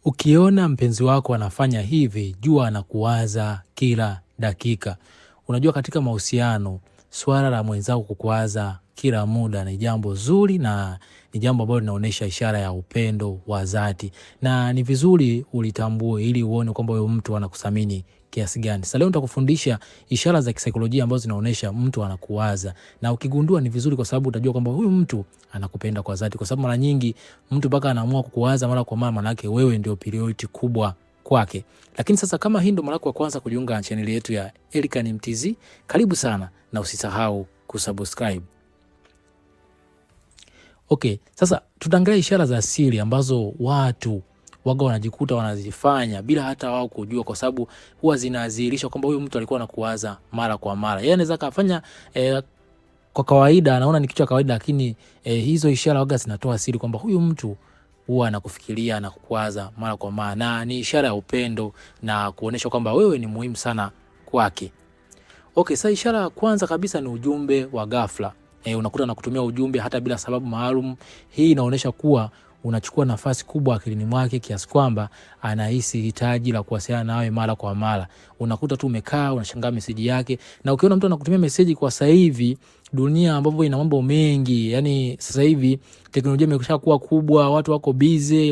Ukiona mpenzi wako anafanya hivi, jua anakuwaza kila dakika. Unajua katika mahusiano, swala la mwenzako kukuwaza kila muda ni jambo zuri na ni jambo ambalo linaonyesha ishara ya upendo wa dhati. Na ni vizuri ulitambue ili uone kwamba huyo mtu anakuthamini kiasi gani. Sasa leo nitakufundisha ishara za kisaikolojia ambazo zinaonyesha mtu anakuwaza. Na ukigundua ni vizuri kwa sababu utajua kwamba huyu mtu anakupenda kwa dhati. Kwa sababu mara nyingi mtu mpaka anaamua kukuwaza mara kwa mara, maana yake wewe ndio priority kubwa kwake. Lakini sasa kama hii ndio mara yako ya kwanza kujiunga na channel yetu ya Elikhan Mtz, karibu sana na usisahau kusubscribe. Okay, sasa tutaangalia ishara za asili ambazo watu waga wanajikuta wanazifanya bila hata wao kujua, kwa sababu huwa zinadhihirisha kwamba huyu mtu alikuwa anakuwaza mara kwa mara. Yeye anaweza kafanya kwa kawaida anaona ni kitu cha kawaida, lakini hizo ishara waga zinatoa siri kwamba huyu mtu huwa anakufikiria na kukuwaza mara kwa mara, na ni ishara ya upendo na kuonesha kwamba wewe ni muhimu sana kwake. Okay, sasa ishara ya kwanza kabisa ni ujumbe wa ghafla. Unakuta anakutumia ujumbe hata bila sababu maalum. Hii inaonyesha kuwa unachukua nafasi kubwa akilini mwake kiasi kwamba anahisi hitaji la kuwasiliana nawe mara kwa mara. Unakuta tu umekaa unashangaa message yake, na ukiona mtu anakutumia message kwa sasa hivi dunia ambapo ina mambo mengi, yani sasa hivi teknolojia imeshakuwa kubwa, watu wako busy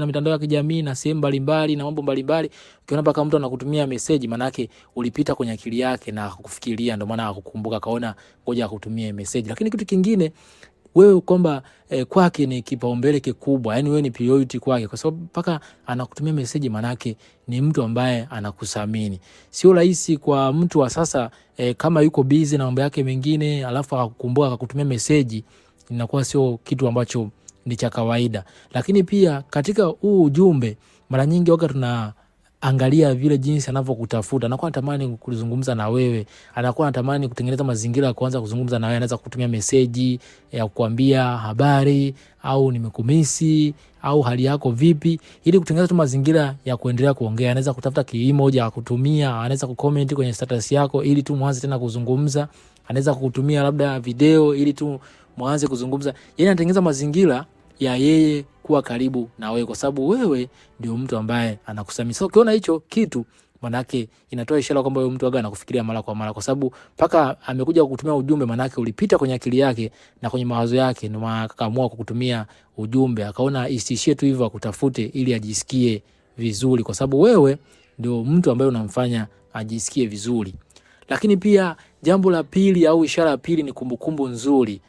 na mitandao ya kijamii na sehemu mbalimbali na mambo mbalimbali. Ukiona paka mtu anakutumia message, maana yake ulipita kwenye akili yake na kukufikiria, ndio maana akukumbuka kaona ngoja akutumie message. Lakini kitu kingine wewe kwamba kwake ni kipaumbele kikubwa, yani wewe ni priority kwake, kwa sababu paka anakutumia message, manake ni mtu ambaye anakuthamini. Sio rahisi kwa mtu wa sasa kama yuko busy na mambo yake mengine alafu akakukumbuka akakutumia message, inakuwa sio kitu ambacho ni cha kawaida. Lakini pia katika huu ujumbe mara nyingi wakati angalia vile jinsi anavyokutafuta, anakuwa anatamani kuzungumza na wewe, anakuwa anatamani kutengeneza mazingira ya kuanza kuzungumza na wewe. Anaweza kutumia message ya kukuambia habari au nimekumisi au hali yako vipi, ili kutengeneza tu mazingira ya kuendelea kuongea. Anaweza kutafuta emoji ya kutumia, anaweza kucomment kwenye status yako ili tu mwanze tena kuzungumza, anaweza kukutumia labda video ili tu mwanze kuzungumza. Yeye anatengeneza mazingira ya yeye kuwa karibu na wewe, kwa sababu wewe ndio mtu ambaye anakusamia. So ukiona hicho kitu, manake inatoa ishara kwamba wewe mtu waga anakufikiria mara kwa mara, kwa sababu paka amekuja kukutumia ujumbe, manake ulipita kwenye akili yake na kwenye mawazo yake, ndio maana akaamua kukutumia ujumbe. Akaona isiishie tu hivyo, akutafute ili ajisikie vizuri, kwa sababu wewe ndio mtu ambaye unamfanya ajisikie vizuri. Lakini pia jambo la pili au ishara ya pili ni kumbukumbu nzuri.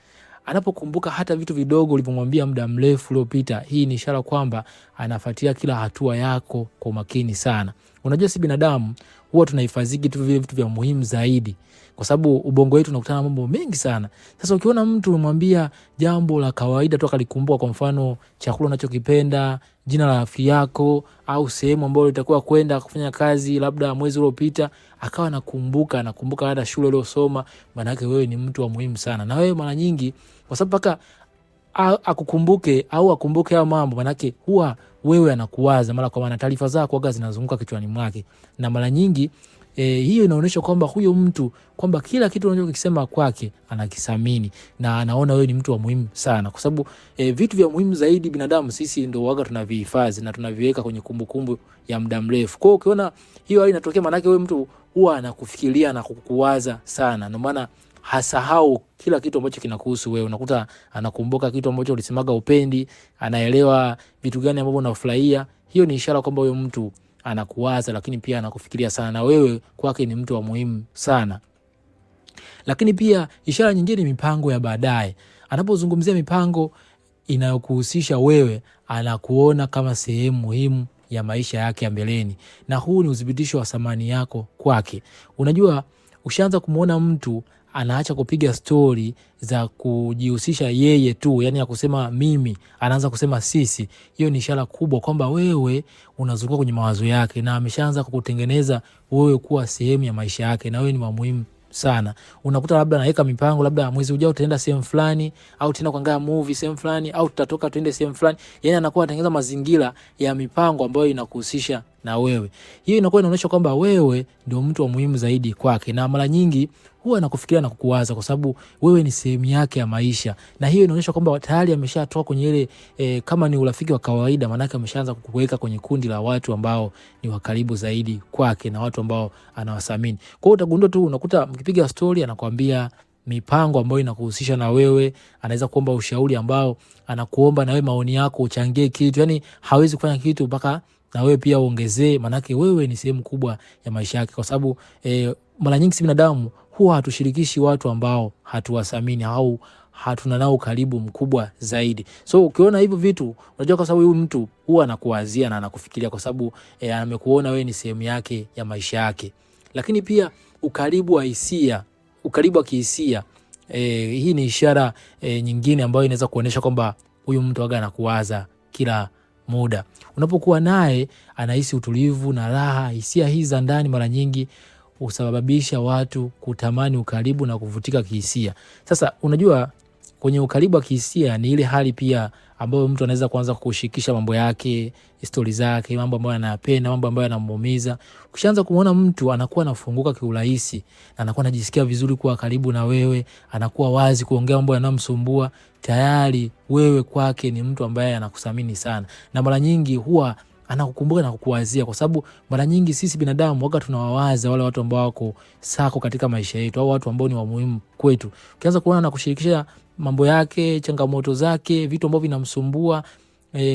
Anapokumbuka hata vitu vidogo ulivyomwambia muda mrefu uliopita, hii ni ishara kwamba anafuatia kila hatua yako kwa makini sana. Unajua si binadamu huwa tunahifadhi vitu vya muhimu zaidi, kwa sababu ubongo wetu unakutana mambo mengi sana. Sasa ukiona mtu umemwambia jambo la kawaida tu akalikumbuka, kwa mfano chakula unachokipenda, jina la rafiki yako, au sehemu ambayo utakuwa kwenda kufanya kazi labda mwezi uliopita, akawa anakumbuka hata shule uliyosoma, maana yake wewe ni mtu wa muhimu sana. Na wewe mara nyingi kwa sababu paka akukumbuke au akumbuke hayo mambo, maana yake huwa wewe anakuwaza mara kwa mara, taarifa zako waga zinazunguka kichwani mwake. Na mara nyingi hiyo inaonyesha kwamba huyo mtu kwamba kila kitu unachokisema kwake anakithamini na anaona wewe ni mtu wa muhimu sana, kwa sababu vitu vya muhimu zaidi binadamu sisi ndio waga tunavihifadhi na tunaviweka kwenye kumbukumbu ya muda mrefu. Kwa hiyo ukiona hiyo hali inatokea, maana yake wewe mtu huwa anakufikiria na kukuwaza sana, ndio maana hasahau kila kitu ambacho kinakuhusu wewe. Unakuta anakumbuka kitu ambacho ulisemaga upendi, anaelewa vitu gani ambavyo unafurahia. Hiyo ni ishara kwamba huyo mtu anakuwaza, lakini pia anakufikiria sana, na wewe kwake ni mtu wa muhimu sana. Lakini pia ishara nyingine ni mipango ya baadaye. Anapozungumzia mipango inayokuhusisha wewe, anakuona kama sehemu muhimu ya maisha yake ya mbeleni, na huu ni udhibitisho wa thamani yako kwake. Unajua ushaanza kumuona mtu anaacha kupiga story za kujihusisha yeye tu, yani ya kusema mimi, anaanza kusema sisi. Hiyo ni ishara kubwa kwamba wewe unazunguka kwenye mawazo yake na ameshaanza kukutengeneza wewe kuwa sehemu ya maisha yake, na wewe ni muhimu sana. Unakuta labda anaweka mipango, labda mwezi ujao tutaenda sehemu fulani, au tena kuangalia movie sehemu fulani, au tutatoka tuende sehemu fulani. Yani anakuwa anatengeneza mazingira ya mipango ambayo inakuhusisha na wewe. Hiyo inakuwa inaonyesha kwamba wewe ndio mtu wa muhimu zaidi kwake, na mara nyingi huwa anakufikiria na kukuwaza kwa sababu wewe ni sehemu yake ya maisha. Na hiyo inaonyesha kwamba tayari ameshatoka kwenye ile kama ni urafiki wa kawaida, maana yake ameshaanza kukuweka kwenye kundi la watu ambao ni wa karibu zaidi kwake na watu ambao anawasamini. Kwa hiyo utagundua tu, unakuta mkipiga story anakuambia mipango ambayo inakuhusisha na wewe, anaweza kuomba ushauri ambao anakuomba na wewe maoni yako uchangie kitu. Yani hawezi kufanya kitu mpaka na wewe pia uongezee, manake wewe ni sehemu kubwa ya maisha yake. Kwa sababu mara nyingi si binadamu huwa hatushirikishi watu ambao hatuwasamini au hatuna nao karibu mkubwa zaidi. So ukiona hivyo vitu, unajua kwa sababu huyu mtu huwa anakuwazia na anakufikiria kwa sababu amekuona wewe ni sehemu yake ya maisha yake. Lakini pia ukaribu wa hisia, ukaribu wa kihisia, hii ni ishara nyingine ambayo inaweza kuonyesha kwamba huyu mtu waga anakuwaza kila muda. Unapokuwa naye anahisi utulivu na raha. Hisia hizi za ndani mara nyingi husababisha watu kutamani ukaribu na kuvutika kihisia. Sasa unajua kwenye ukaribu wa kihisia ni ile hali pia ambayo mtu anaweza kuanza kushirikisha mambo yake, stories zake, mambo ambayo anayapenda, mambo ambayo yanamuumiza. Ukishaanza kumuona mtu anakuwa anafunguka kiurahisi, anakuwa anajisikia vizuri kuwa karibu na wewe, anakuwa wazi kuongea mambo yanayomsumbua, tayari wewe kwake ni mtu ambaye anakusamini sana. Na mara nyingi huwa anakukumbuka na kukuwazia, kwa sababu mara nyingi sisi binadamu waga tunawawaza wale watu ambao wako sako katika maisha yetu, au watu ambao ni wa muhimu kwetu. Ukianza kuona na kushirikisha mambo yake, changamoto zake, vitu ambavyo vinamsumbua,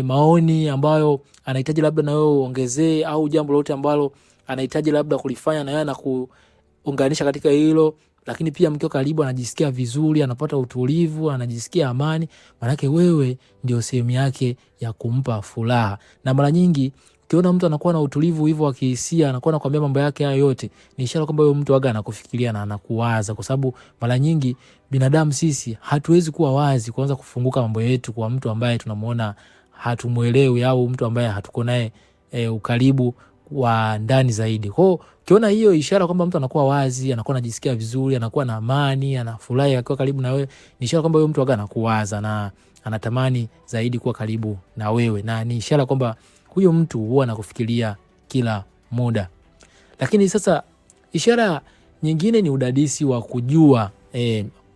maoni ambayo anahitaji labda na wewe uongezee, au jambo lolote ambalo anahitaji labda kulifanya na yeye anakuunganisha katika hilo, lakini pia mkiwa karibu anajisikia vizuri, anapata utulivu, anajisikia amani, maana wewe ndio sehemu yake ya kumpa furaha. Na mara nyingi ukiona mtu anakuwa na utulivu hivyo wa kihisia, anakuwa anakuambia mambo yake haya yote, ni ishara kwamba huyo mtu waga anakufikiria na anakuwaza. Kwa sababu mara nyingi binadamu sisi hatuwezi kuwa wazi kuanza kufunguka mambo yetu kwa mtu ambaye tunamuona hatumuelewi, au mtu ambaye hatuko naye ukaribu wa ndani zaidi. Kwa hiyo ukiona hiyo ishara kwamba mtu anakuwa wazi, anakuwa anajisikia vizuri, anakuwa na amani, anafurahi akiwa karibu na wewe, ni ishara kwamba huyo mtu waga anakuwaza na anatamani zaidi kuwa karibu na wewe, na ni ishara kwamba huyo mtu huwa anakufikiria kila muda. Lakini sasa ishara nyingine ni udadisi wa kujua.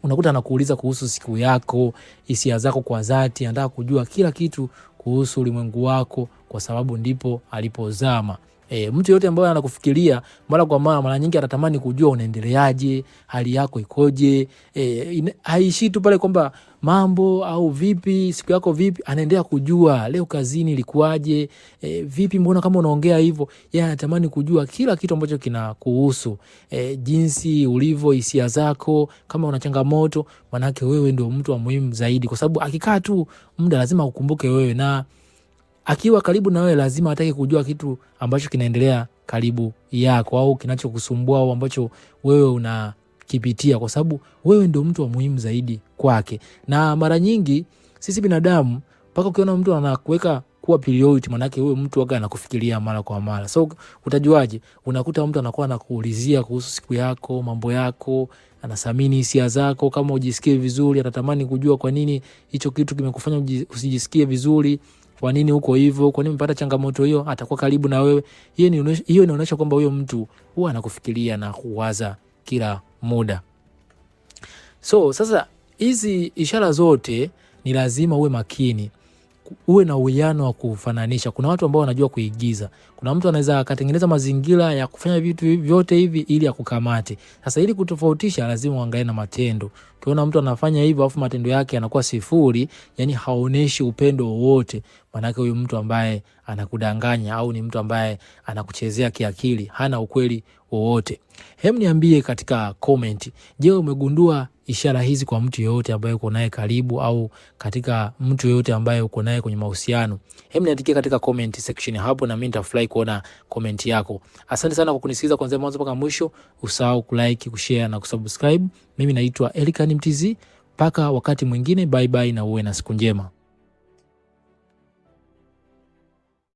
Unakuta anakuuliza kuhusu siku yako, hisia zako kwa dhati, anataka kujua kila kitu kuhusu ulimwengu wako, kwa sababu ndipo alipozama. Mtu yote ambaye anakufikiria mara kwa mara nyingi anatamani kujua unaendeleaje, hali yako ikoje. Haishi tu pale kwamba mambo au vipi, siku yako vipi, anaendelea kujua leo kazini ilikuwaje, vipi, mbona kama unaongea hivyo. Yeye anatamani kujua kila kitu ambacho kinakuhusu, jinsi ulivyo, hisia zako, kama una changamoto, maana wewe ndio mtu wa muhimu zaidi. Kwa sababu akikaa tu muda lazima ukumbuke wewe, na akiwa karibu na wewe lazima atake kujua kitu ambacho kinaendelea karibu yako, au kinachokusumbua, au ambacho wewe unakipitia, kwa sababu wewe ndio mtu wa muhimu zaidi kwake. Na mara nyingi sisi binadamu, mpaka ukiona mtu anakuweka kuwa priority, maana yake wewe mtu waga anakufikiria mara kwa mara. So utajuaje? Unakuta mtu anakuwa anakuulizia kuhusu siku yako, mambo yako, anasamini hisia zako. Kama ujisikie vizuri, anatamani kujua kwa nini hicho kitu kimekufanya usijisikie vizuri, kwa nini uko hivyo, kwa nini umepata changamoto hiyo, atakuwa karibu na wewe. Hiyo inaonyesha kwamba huyo mtu huwa anakufikiria na kuwaza kila muda. So sasa hizi ishara zote ni lazima uwe makini, uwe na uwiano wa kufananisha. Kuna watu ambao wanajua kuigiza. Kuna mtu anaweza akatengeneza mazingira ya kufanya vitu vyote hivi ili akukamate. Sasa ili kutofautisha lazima uangalie na matendo. Ukiona mtu anafanya hivyo afu matendo yake yanakuwa sifuri, yani haoneshi upendo wowote, maana yake huyu mtu ambaye anakudanganya, au ni mtu ambaye anakuchezea kiakili, hana ukweli wowote. Niambie katika comment, je, umegundua ishara hizi kwa mtu yeyote ambaye uko naye karibu, au katika mtu yeyote ambaye uko naye kwenye mahusiano? Niandikie katika comment section hapo, na mimi nitafurahi kuona comment yako. Asante sana kwa kunisikiliza kuanzia mwanzo mpaka mwisho. Usahau kulike, kushare na kusubscribe. Mimi naitwa Elikhan Mtz. Paka wakati mwingine, bye bye na uwe na siku njema.